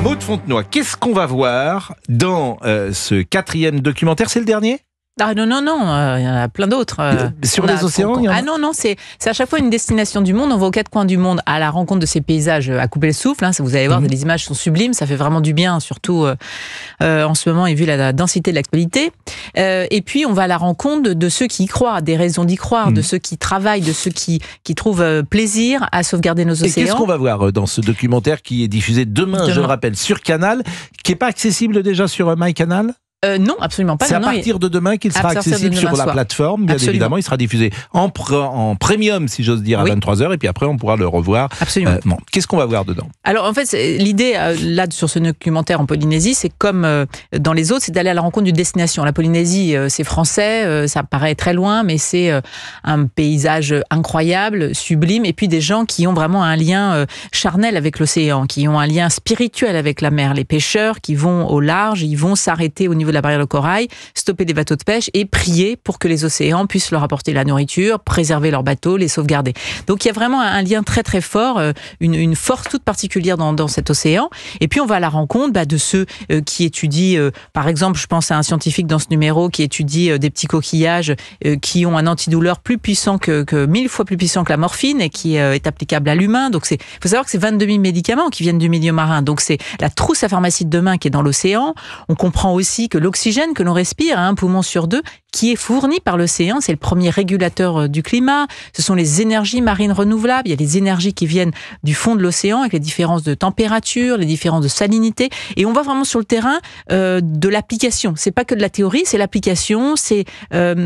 Maud Fontenoy, qu'est-ce qu'on va voir dans ce 4e documentaire? C'est le dernier? Ah non, il y en a plein d'autres. Sur les océans, il y en a... Ah non, c'est à chaque fois une destination du monde. On va aux 4 coins du monde à la rencontre de ces paysages à couper le souffle. Ça, vous allez voir, les images sont sublimes. Ça fait vraiment du bien, surtout en ce moment et vu la densité de l'actualité. Et puis, on va à la rencontre de ceux qui y croient, des raisons d'y croire, de ceux qui travaillent, de ceux qui trouvent plaisir à sauvegarder nos océans. Et qu'est-ce qu'on va voir dans ce documentaire qui est diffusé demain, je le rappelle, sur Canal, qui n'est pas accessible déjà sur MyCanal? Non, absolument pas. C'est à partir de demain qu'il sera accessible sur la plateforme, bien évidemment. Il sera diffusé en premium, si j'ose dire, à 23h, et puis après, on pourra le revoir. Absolument. Qu'est-ce qu'on va voir dedans? Alors, en fait, l'idée, là, sur ce documentaire en Polynésie, c'est comme dans les autres, c'est d'aller à la rencontre d'une destination. La Polynésie, c'est français, ça paraît très loin, mais c'est un paysage incroyable, sublime, et puis des gens qui ont vraiment un lien charnel avec l'océan, qui ont un lien spirituel avec la mer. Les pêcheurs qui vont au large, ils vont s'arrêter au niveau de la barrière de corail, stopper des bateaux de pêche et prier pour que les océans puissent leur apporter la nourriture, préserver leurs bateaux, les sauvegarder. Donc il y a vraiment un lien très très fort, une force toute particulière dans cet océan. Et puis on va à la rencontre de ceux qui étudient, par exemple, je pense à un scientifique dans ce numéro qui étudie des petits coquillages qui ont un antidouleur plus puissant que 1000 fois plus puissant que la morphine et qui est applicable à l'humain. Donc faut savoir que c'est 22 000 médicaments qui viennent du milieu marin. Donc c'est la trousse à pharmacie de demain qui est dans l'océan. On comprend aussi que l'oxygène que l'on respire, un poumon sur 2, qui est fourni par l'océan, c'est le premier régulateur du climat. Ce sont les énergies marines renouvelables. Il y a les énergies qui viennent du fond de l'océan avec les différences de température, les différences de salinité. Et on va vraiment sur le terrain de l'application. C'est pas que de la théorie, c'est l'application. C'est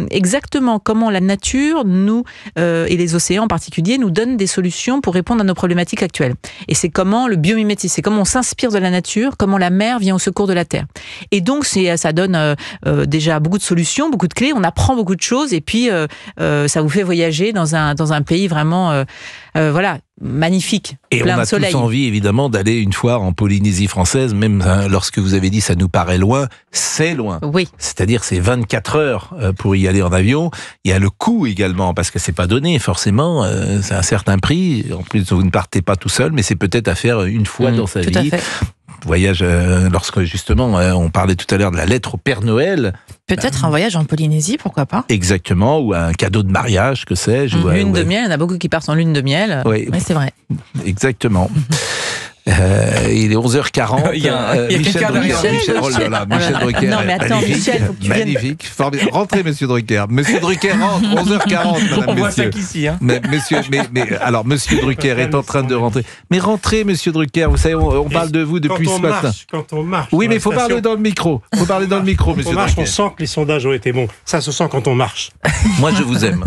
exactement comment la nature, nous et les océans en particulier, nous donne des solutions pour répondre à nos problématiques actuelles. Et c'est comment le biomimétisme, c'est comment on s'inspire de la nature, comment la mer vient au secours de la terre. Et donc ça donne déjà beaucoup de solutions, beaucoup de clés, on apprend beaucoup de choses et puis ça vous fait voyager dans un pays vraiment magnifique, et plein on a de soleil. tous envie évidemment d'aller une fois en Polynésie française, même lorsque vous avez dit ça nous paraît loin, c'est loin. Oui. C'est-à-dire c'est 24 heures pour y aller en avion. Il y a le coût également parce que c'est pas donné forcément, c'est un certain prix. En plus vous ne partez pas tout seul, mais c'est peut-être à faire une fois dans sa vie. Tout à fait. Voyage, lorsque justement on parlait tout à l'heure de la lettre au Père Noël. Peut-être un voyage en Polynésie, pourquoi pas? Exactement, ou un cadeau de mariage, que sais-je. Lune de miel, il y en a beaucoup qui partent en lune de miel. Oui, c'est vrai. Exactement. Il est 11h40. Il y a Michel Drucker. Non, mais attends, Michel, faut que tu viennes. Magnifique. Formidable. Rentrez, monsieur Drucker. Monsieur Drucker rentre, 11h40, madame, on voit messieurs. ça qu'ici, hein. Mais alors, monsieur Drucker est en train de rentrer. Mais rentrez, monsieur Drucker. Vous savez, on parle de vous depuis ce matin. Quand on marche. Oui, mais il faut parler dans le micro. Il faut parler dans le micro, monsieur Drucker. On Drucker. sent que les sondages ont été bons. Ça se sent quand on marche. Moi, je vous aime.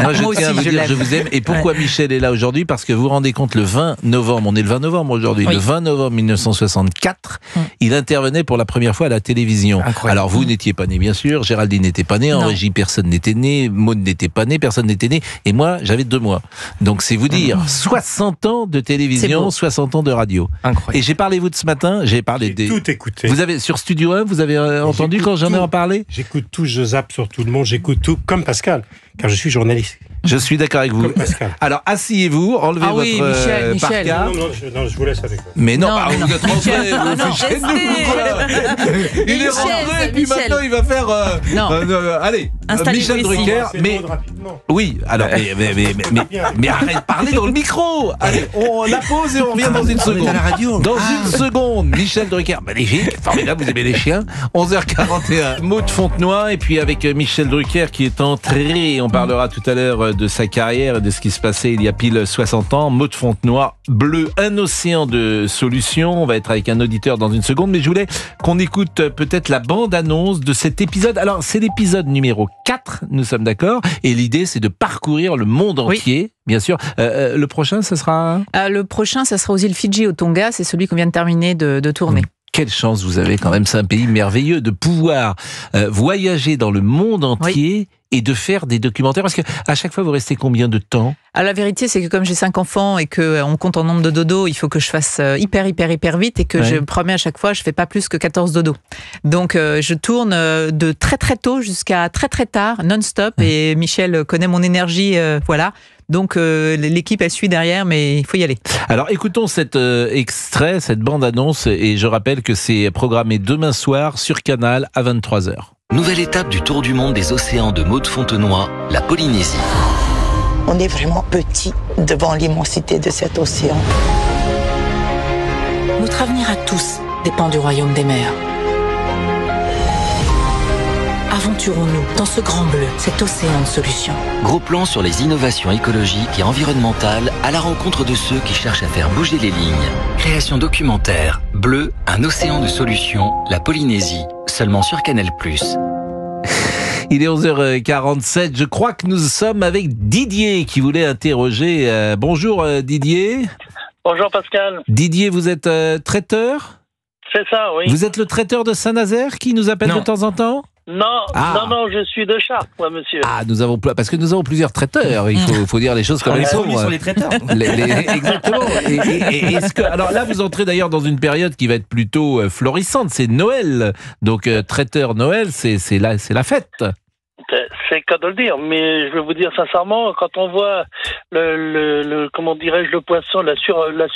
Moi, je tiens à vous dire, je vous aime. Et pourquoi Michel est là aujourd'hui? Parce que vous vous rendez compte, le 20 novembre, on est le 20 novembre aujourd'hui, le 20 novembre 1964, il intervenait pour la première fois à la télévision. Incroyable. Alors vous n'étiez pas né, bien sûr, Géraldine n'était pas née, en régie personne n'était né, Maud n'était pas né, personne n'était né, et moi j'avais 2 mois. Donc c'est vous dire, 60 ans de télévision, 60 ans de radio. Incroyable. Et j'ai parlé vous de ce matin, j'ai parlé J'ai tout écouté. Vous avez sur Studio 1, vous avez entendu quand j'en ai en parlé? J'écoute tout, je zappe sur tout le monde, j'écoute tout, comme Pascal, car je suis journaliste. Je suis d'accord avec vous. Comme Pascal. Alors asseyez-vous, enlevez votre parka. Non, je vous laisse avec vous. Mais non, Non, vous êtes rentré, vous chez nous. Il est rentré, et puis maintenant il va faire. Allez, Michel Drucker. Mais oui, alors, mais arrête de parler dans le micro. Allez, on la pause et on revient dans une seconde. À la radio. Dans une seconde, Michel Drucker, magnifique, formidable, vous aimez les chiens. 11h41, Maud Fontenoy, et puis avec Michel Drucker qui est entré. On parlera tout à l'heure de sa carrière et de ce qui se passait il y a pile 60 ans. Maud Fontenoy, Bleu, un océan de solutions. On va être avec un auditeur dans une seconde, mais je voulais qu'on écoute peut-être la bande-annonce de cet épisode. Alors, c'est l'épisode numéro 4, nous sommes d'accord, et l'idée, c'est de parcourir le monde entier. Bien sûr. Le prochain, ça sera... Le prochain, ça sera aux îles Fidji, au Tonga. C'est celui qu'on vient de terminer de tourner. Quelle chance vous avez quand même, c'est un pays merveilleux de pouvoir voyager dans le monde entier et de faire des documentaires? Parce que à chaque fois, vous restez combien de temps? La vérité, c'est que comme j'ai 5 enfants et qu'on compte en nombre de dodos, il faut que je fasse hyper vite et que je promets à chaque fois, je fais pas plus que 14 dodos. Donc, je tourne de très très tôt jusqu'à très très tard, non-stop. Et Michel connaît mon énergie, voilà. Donc, l'équipe, elle suit derrière, mais il faut y aller. Alors, écoutons cet extrait, cette bande-annonce, et je rappelle que c'est programmé demain soir sur Canal à 23h. Nouvelle étape du tour du monde des océans de Maud Fontenoy, la Polynésie. On est vraiment petit devant l'immensité de cet océan. Notre avenir à tous dépend du royaume des mers. Aventurons-nous dans ce grand bleu, cet océan de solutions. Gros plan sur les innovations écologiques et environnementales à la rencontre de ceux qui cherchent à faire bouger les lignes. Création documentaire, Bleu, un océan de solutions, la Polynésie, seulement sur Canal+. Il est 11h47, je crois que nous sommes avec Didier qui voulait interroger. Bonjour Didier. Bonjour Pascal. Didier, vous êtes traiteur? C'est ça, oui. Vous êtes le traiteur de Saint-Nazaire qui nous appelle de temps en temps? Non, non, je suis de Chartres, moi, monsieur. Parce que nous avons plusieurs traiteurs, il faut dire les choses comme elles sont. Sur les traiteurs. Exactement. Alors là, vous entrez d'ailleurs dans une période qui va être plutôt florissante, c'est Noël. Donc, traiteur Noël, c'est la fête. C'est le cas de le dire, mais je vais vous dire sincèrement, quand on voit comment dirais-je, le poisson, la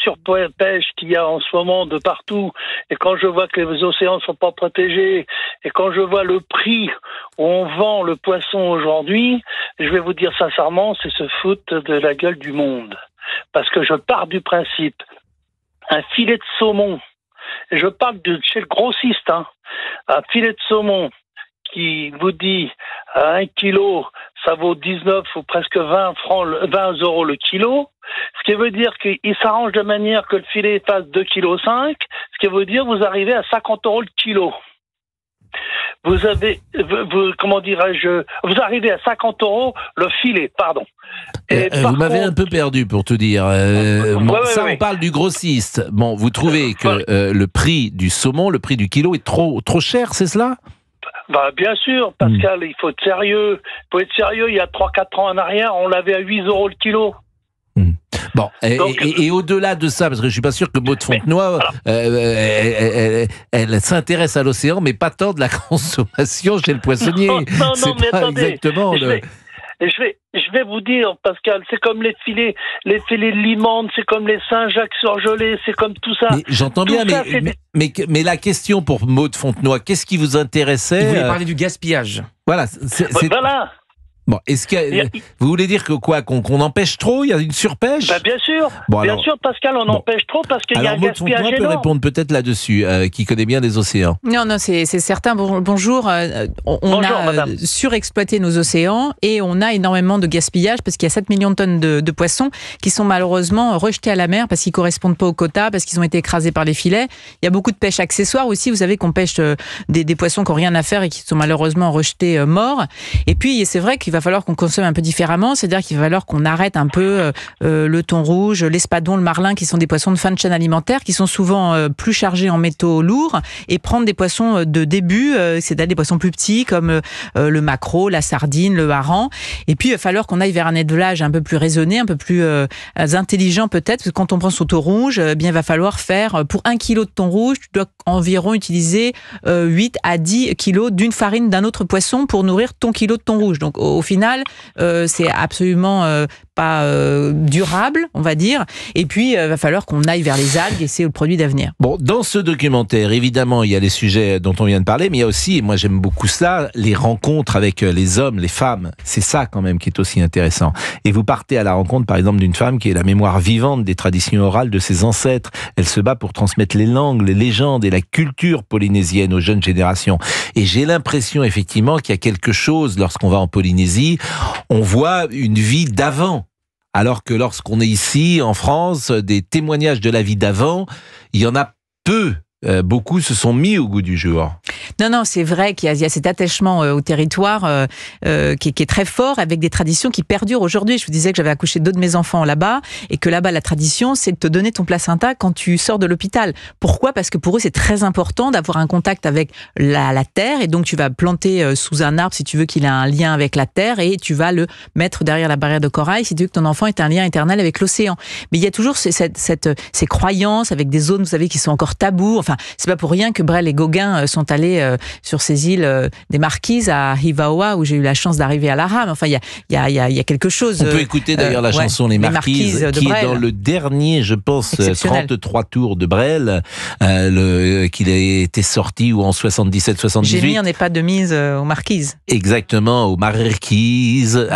surpêche qu'il y a en ce moment de partout, et quand je vois que les océans sont pas protégés, et quand je vois le prix où on vend le poisson aujourd'hui, je vais vous dire sincèrement, c'est se foutre de la gueule du monde. Parce que je pars du principe, un filet de saumon, et je parle de chez le grossiste, un filet de saumon qui vous dit à 1 kilo, ça vaut 19 ou presque 20 euros le kilo, ce qui veut dire qu'il s'arrange de manière que le filet fasse 2,5 kg, ce qui veut dire que vous arrivez à 50 euros le kilo. Vous arrivez à 50 euros le filet, pardon. Vous m'avez un peu perdu pour tout dire. On parle du grossiste. Bon, vous trouvez que le prix du saumon, le prix du kilo est trop cher, c'est cela ? Bien sûr, Pascal, il faut être sérieux. Il y a 3-4 ans en arrière, on l'avait à 8 euros le kilo. Bon, et au-delà de ça, parce que je suis pas sûr que Maud Fontenoy, elle s'intéresse à l'océan, mais pas tant de la consommation chez le poissonnier. Non, mais attendez, exactement. Je vais vous dire, Pascal, c'est comme les filets de limande, c'est comme les Saint-Jacques surgelés, c'est comme tout ça. J'entends bien, mais la question pour Maud Fontenoy, qu'est-ce qui vous intéressait? Vous voulez parler du gaspillage. Voilà. Voilà. Bon, vous voulez dire que quoi, qu'on empêche trop? Il y a une surpêche? Bien sûr, Pascal, on empêche trop parce qu'il y a un gaspillage énorme. Peut répondre peut-être là-dessus, qui connaît bien les océans. Non, c'est certain. Bonjour. On a surexploité nos océans et on a énormément de gaspillage parce qu'il y a 7 millions de tonnes de poissons qui sont malheureusement rejetés à la mer parce qu'ils correspondent pas aux quotas, parce qu'ils ont été écrasés par les filets. Il y a beaucoup de pêche accessoire aussi. Vous savez qu'on pêche des poissons qui n'ont rien à faire et qui sont malheureusement rejetés morts. Et puis, c'est vrai qu'il va falloir qu'on consomme un peu différemment, c'est-à-dire qu'il va falloir qu'on arrête un peu le thon rouge, l'espadon, le marlin, qui sont des poissons de fin de chaîne alimentaire, qui sont souvent plus chargés en métaux lourds, et prendre des poissons de début, c'est-à-dire des poissons plus petits comme le maquereau, la sardine, le hareng. Et puis il va falloir qu'on aille vers un élevage un peu plus raisonné, un peu plus intelligent peut-être, parce que quand on prend son thon rouge, bien il va falloir faire, pour 1 kilo de thon rouge, tu dois environ utiliser 8 à 10 kilos d'une farine d'un autre poisson pour nourrir ton kilo de thon rouge. Donc au final, c'est absolument pas durable, on va dire. Et puis, il va falloir qu'on aille vers les algues et c'est le produit d'avenir. Bon, dans ce documentaire, évidemment, il y a les sujets dont on vient de parler, mais il y a aussi, et moi j'aime beaucoup ça, les rencontres avec les hommes, les femmes. C'est ça quand même qui est aussi intéressant. Et vous partez à la rencontre, par exemple, d'une femme qui est la mémoire vivante des traditions orales de ses ancêtres. Elle se bat pour transmettre les langues, les légendes et la culture polynésienne aux jeunes générations. Et j'ai l'impression, effectivement, qu'il y a quelque chose, lorsqu'on va en Polynésie, on voit une vie d'avant. Alors que lorsqu'on est ici, en France, des témoignages de la vie d'avant, il y en a peu. Beaucoup se sont mis au goût du jour. Non, c'est vrai qu'il y a cet attachement au territoire qui est très fort, avec des traditions qui perdurent aujourd'hui. Je vous disais que j'avais accouché 2 de mes enfants là-bas, et que là-bas, la tradition, c'est de te donner ton placenta quand tu sors de l'hôpital. Pourquoi ? Parce que pour eux, c'est très important d'avoir un contact avec la terre, et donc tu vas planter sous un arbre si tu veux qu'il ait un lien avec la terre, et tu vas le mettre derrière la barrière de corail si tu veux que ton enfant ait un lien éternel avec l'océan. Mais il y a toujours ces croyances avec des zones, vous savez, qui sont encore tabous. Enfin, c'est pas pour rien que Brel et Gauguin sont allés sur ces îles des Marquises à Hivaoa, où j'ai eu la chance d'arriver à la rame. Enfin, il y a quelque chose. On peut écouter d'ailleurs la chanson Les Marquises qui est dans le dernier, je pense, 33 tours de Brel, qu'il a été sorti ou en 77-78. J'ai mis On n'est pas de mise aux Marquises. Exactement, aux Marquises,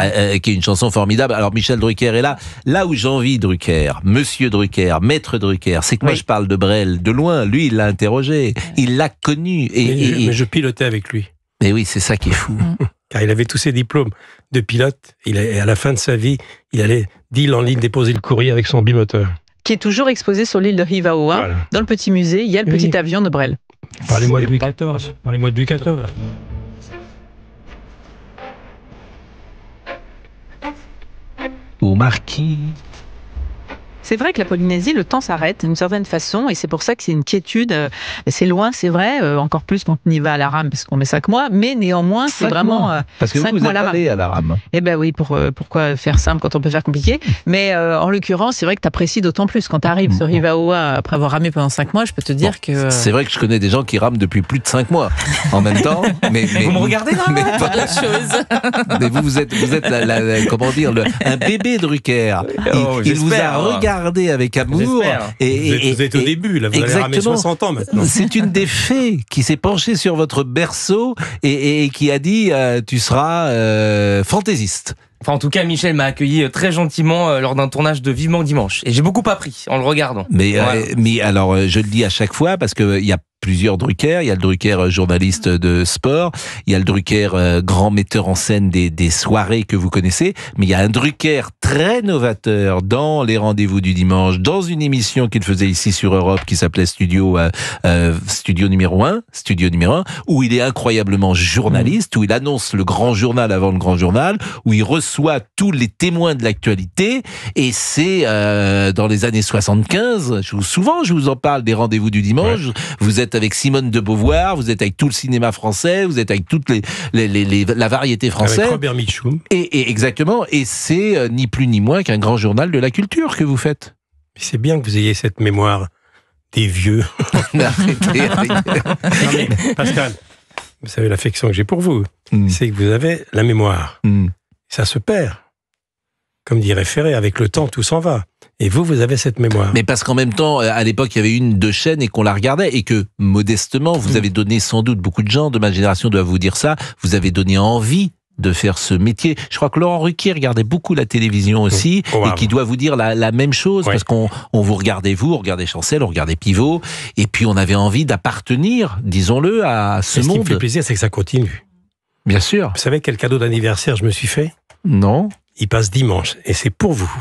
qui est une chanson formidable. Alors Michel Drucker est là où j'envie Drucker, Monsieur Drucker, Maître Drucker, c'est que moi je parle de Brel de loin. Lui, il l'a interrogé, il l'a connu. Mais je pilotais avec lui. Mais oui, c'est ça qui est fou. Car il avait tous ses diplômes de pilote. Et à la fin de sa vie, il allait d'île en île déposer le courrier avec son bimoteur. Qui est toujours exposé sur l'île de Hivaoa. Voilà. Dans le petit musée, il y a le petit avion de Brel. Parlez-moi de Louis XIV. Parlez-moi de Louis XIV. Au Marquis. C'est vrai que la Polynésie, le temps s'arrête d'une certaine façon, et c'est pour ça que c'est une quiétude. C'est loin, c'est vrai, encore plus quand on y va à la rame, parce qu'on met 5 mois, mais néanmoins, c'est vraiment... Parce que vous êtes allé à la rame. Eh ben oui, pourquoi faire simple quand on peut faire compliqué ? Mais en l'occurrence, c'est vrai que tu apprécies d'autant plus. Quand tu arrives sur Hivaoa, après avoir ramé pendant 5 mois, je peux te dire que... C'est vrai que je connais des gens qui rament depuis plus de 5 mois en même temps. Mais vous me regardez là, pas la chose. Mais vous êtes comment dire, un bébé Drucker. Il vous a regardé avec amour. Vous êtes au début, là, vous allez ramer 60 ans maintenant. C'est une des fées qui s'est penchée sur votre berceau et qui a dit tu seras fantaisiste. Enfin, en tout cas, Michel m'a accueilli très gentiment lors d'un tournage de Vivement Dimanche. Et j'ai beaucoup appris en le regardant. Mais alors, je le dis à chaque fois parce qu'il y a plusieurs Drucker. Il y a le Drucker journaliste de sport, il y a le Drucker grand metteur en scène des soirées que vous connaissez, mais il y a un Drucker très novateur dans les rendez-vous du dimanche, dans une émission qu'il faisait ici sur Europe qui s'appelait Studio numéro 1, où il est incroyablement journaliste, où il annonce le grand journal avant le grand journal, où il reçoit tous les témoins de l'actualité, et c'est dans les années 75, souvent je vous en parle des rendez-vous du dimanche, vous êtes avec Simone de Beauvoir, vous êtes avec tout le cinéma français, vous êtes avec toute la variété française. Avec Robert Mitchum. Et exactement, et c'est ni plus ni moins qu'un grand journal de la culture que vous faites. C'est bien que vous ayez cette mémoire des vieux. Arrêtez. Non mais, Pascal, vous savez l'affection que j'ai pour vous, c'est que vous avez la mémoire. Ça se perd. Comme dirait Ferré, avec le temps, tout s'en va. Et vous avez cette mémoire. Mais parce qu'en même temps, à l'époque, il y avait une de chaînes et qu'on la regardait, et que, modestement, vous avez donné, sans doute, beaucoup de gens de ma génération doivent vous dire ça, vous avez donné envie de faire ce métier. Je crois que Laurent Ruquier regardait beaucoup la télévision aussi, et qui doit vous dire la même chose, parce qu'on vous regardait Chancel, on regardait Pivot, et puis on avait envie d'appartenir, disons-le, à ce monde. Ce qui me fait plaisir, c'est que ça continue. Bien sûr. Vous savez quel cadeau d'anniversaire je me suis fait ? Non. Il passe dimanche, et c'est pour vous.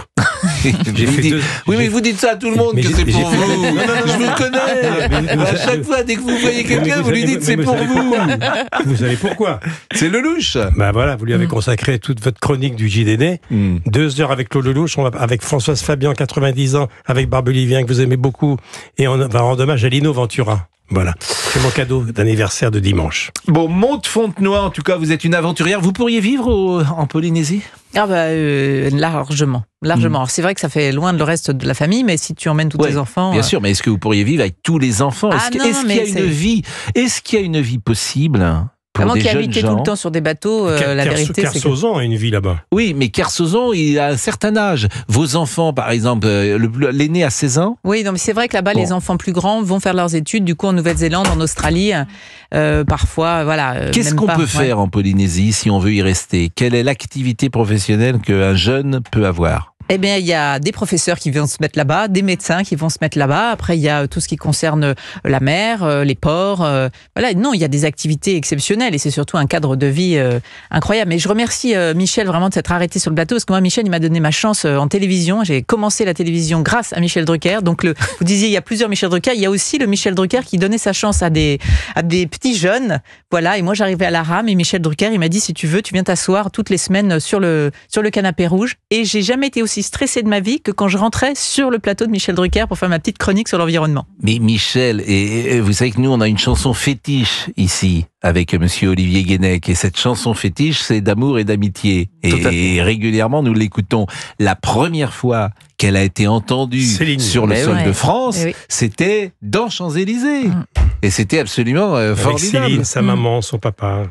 Mais vous dites ça à tout le monde que c'est pour vous. Je vous connais. À chaque fois, dès que vous voyez quelqu'un, vous lui dites c'est pour vous. Vous savez pourquoi ? C'est Lelouch. Ben voilà, vous lui avez consacré toute votre chronique du JDD. 2 heures avec Claude Lelouch, avec Françoise Fabian, 90 ans, avec Barbelivien, que vous aimez beaucoup, et on va rendre hommage à Lino Ventura. Voilà, c'est mon cadeau d'anniversaire de dimanche. Bon, Maud Fontenoy, en tout cas, vous êtes une aventurière. Vous pourriez vivre en Polynésie ? Largement. Alors, c'est vrai que ça fait loin de le reste de la famille, mais si tu emmènes tous tes enfants... Bien sûr, mais est-ce que vous pourriez vivre avec tous les enfants ? Est-ce qu'il y a une vie possible ? Avant qui habitait tout le temps sur des bateaux, la vérité c'est que... Kersozon a une vie là-bas. Oui, mais Kersozon, il a un certain âge. Vos enfants, par exemple, l'aîné a 16 ans. Oui, non, mais c'est vrai que là-bas, les enfants plus grands vont faire leurs études, du coup, en Nouvelle-Zélande, en Australie, parfois, voilà. Qu'est-ce qu'on peut faire en Polynésie si on veut y rester ? Quelle est l'activité professionnelle qu'un jeune peut avoir ? Eh bien, il y a des professeurs qui vont se mettre là-bas, des médecins qui vont se mettre là-bas. Après, il y a tout ce qui concerne la mer, les ports. Voilà, non, il y a des activités exceptionnelles et c'est surtout un cadre de vie incroyable. Mais je remercie Michel vraiment de s'être arrêté sur le plateau parce que moi, Michel, il m'a donné ma chance en télévision. J'ai commencé la télévision grâce à Michel Drucker. Donc, vous disiez, il y a plusieurs Michel Drucker. Il y a aussi le Michel Drucker qui donnait sa chance à des petits jeunes. Voilà, et moi, j'arrivais à la rame et Michel Drucker, il m'a dit, si tu veux, tu viens t'asseoir toutes les semaines sur le canapé rouge. Et j'ai jamais été aussi stressée de ma vie que quand je rentrais sur le plateau de Michel Drucker pour faire ma petite chronique sur l'environnement. Mais Michel, et vous savez que nous, on a une chanson fétiche ici avec monsieur Olivier Guénec. Et cette chanson fétiche, c'est d'amour et d'amitié. Et régulièrement, nous l'écoutons. La première fois qu'elle a été entendue sur le sol de France, c'était dans Champs-Élysées. Et c'était absolument formidable. Avec Céline, sa maman, son papa.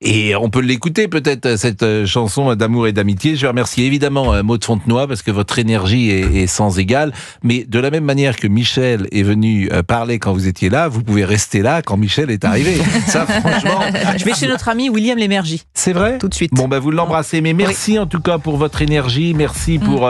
Et on peut l'écouter peut-être, cette chanson d'amour et d'amitié. Je remercie évidemment Maud Fontenoy parce que votre énergie est sans égale. Mais de la même manière que Michel est venu parler quand vous étiez là, vous pouvez rester là quand Michel est arrivé. Ça, franchement... Je vais chez notre ami William Lémergie. C'est vrai ? Tout de suite. Bon, vous l'embrassez. Mais merci en tout cas pour votre énergie. Merci pour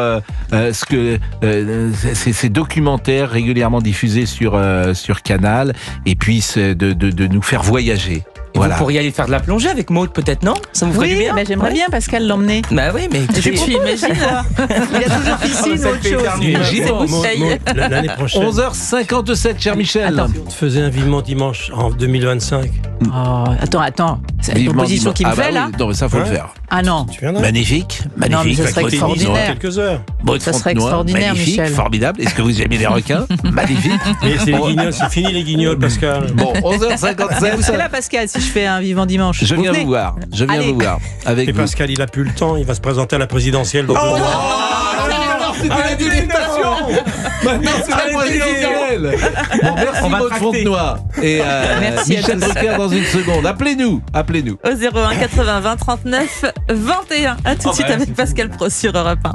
ces documentaires régulièrement diffusés sur Canal. Et puis de nous faire voyager. Voilà. Vous pourriez aller faire de la plongée avec Maud, peut-être, non? Ça vous ferait du bien? J'aimerais bien Pascal l'emmener. Bah oui, mais tu imagines. Il y a toujours piscine ou autre chose. L'année prochaine. 11h57, cher Michel. On te faisait un vivement dimanche en 2025. Oh, attends. C'est une proposition qui me fait, là? Oui. Non, mais ça, faut le faire. Ah non. Magnifique. Non, mais ça serait extraordinaire. Quelques heures. Ça serait extraordinaire, Michel. Formidable. Est-ce que vous aimez les requins? Magnifique. Et c'est les guignols, c'est fini les guignols, Pascal. Bon, 11h57. Vous serez là, Pascal, si je fais un vivant dimanche. Je viens vous voir. Vous voir. Avec vous. Pascal, il a plus le temps. Il va se présenter à la présidentielle. C'était la délectation. Maintenant, c'est la présidentielle. Bon, merci Maud Fontenoy. Et Michel Drucker dans une seconde. Appelez-nous. Au 01 80 20 39 21. À tout de suite avec Pascal Pro sur Europe 1.